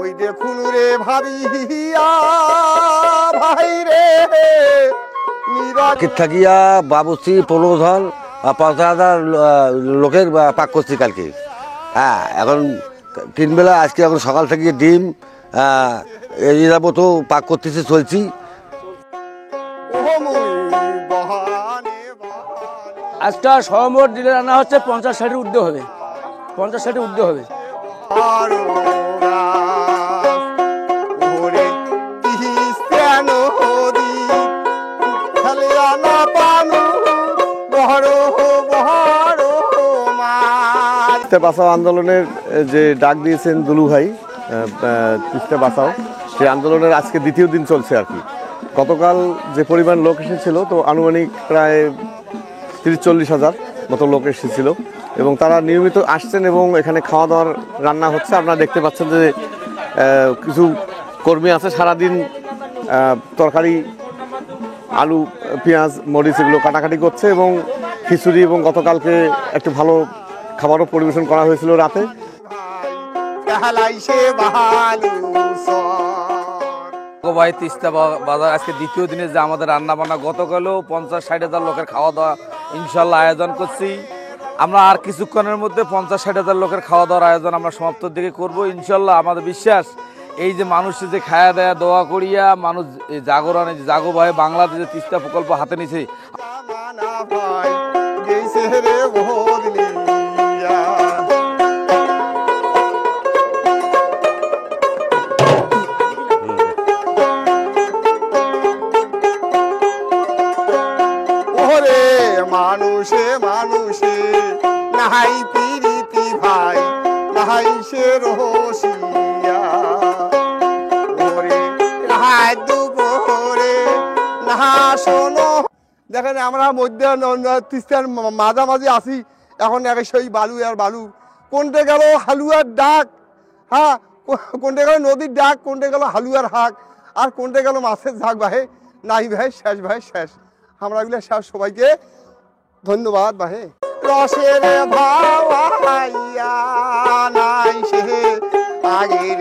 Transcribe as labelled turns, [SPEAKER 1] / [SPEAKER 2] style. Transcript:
[SPEAKER 1] ওই দেখুন রে ভাবিয়া ভাই রে
[SPEAKER 2] থাকিয়া বাবুশ্রী প্রলোধন ৫,০০০ লোকের পাক করছি কালকে। হ্যাঁ, এখন ৩ বেলা আজকে এখন সকাল থেকে ডিম এই যাবত পাক করতেছি, চলছি।
[SPEAKER 3] আজটা সহমত দিলে রান্না হচ্ছে ৫০-৬০ ঊর্ধ্বে হবে, ৫০-৬০ ঊর্ধ্বে হবে।
[SPEAKER 4] তিস্তা বাঁচাও আন্দোলনের যে ডাক দিয়েছেন দুলু ভাই, তিস্তা বাঁচাও, সেই আন্দোলনের আজকে দ্বিতীয় দিন চলছে আর কি। গতকাল যে পরিমাণ লোক এসেছিল, তো আনুমানিক প্রায় ৩০-৪০ হাজার মতো লোক এসেছিল এবং তারা নিয়মিত আসছেন এবং এখানে খাওয়া দাওয়ার রান্না হচ্ছে। আপনারা দেখতে পাচ্ছেন যে কিছু কর্মী আছে সারাদিন তরকারি, আলু, পেঁয়াজ, মরিচ এগুলো কাটাকাটি করছে এবং খিচুড়ি এবং গতকালকে একটু ভালো খাবারও পরিবেশন করা হয়েছিল রাতে।
[SPEAKER 3] ভাই তিস্তা বাজার আজকে দ্বিতীয় দিনে যে আমাদের রান্না বান্না, গতকালও ৫০-৬০ হাজার লোকের খাওয়া দাওয়া ইনশাল্লাহ আয়োজন করছি। আমরা আর কিছুক্ষণের মধ্যে ৫০-৬০ হাজার লোকের খাওয়া দাওয়ার আয়োজন আমরা সমাপ্তর দিকে করবো ইনশাল্লাহ। আমাদের বিশ্বাস এই যে মানুষের যে খায়া দেয়া দোয়া করিয়া মানুষ জাগরণে জাগো ভাই বাংলাদেশে তিস্তা প্রকল্প হাতে নিছে।
[SPEAKER 1] মানুষে মানুষে নাহাই প্রীতি ভাই, নাহাই সে রহসিয়া ওরে নাহাই দুপুরে নাহা শোনো। দেখেন আমরা মধ্যে তিস্তার মাঝামাঝি আছি, এখন এক সেই বালু আর বালু। কোনটা গেল হালুয়ার ডাক, হ্যাঁ, কোনটা গেল নদীর ডাক, কোনটা গেল হালুয়ার হাক, আর কোনটা গেল মাছের ঝাঁক। ভাই নাই ভাই শেষ, ভাই শেষ, আমরা এগুলো শেষ। সবাইকে ধন্যবাদ ভাই। রসের ভাওয়াইয়া নাই সে আগের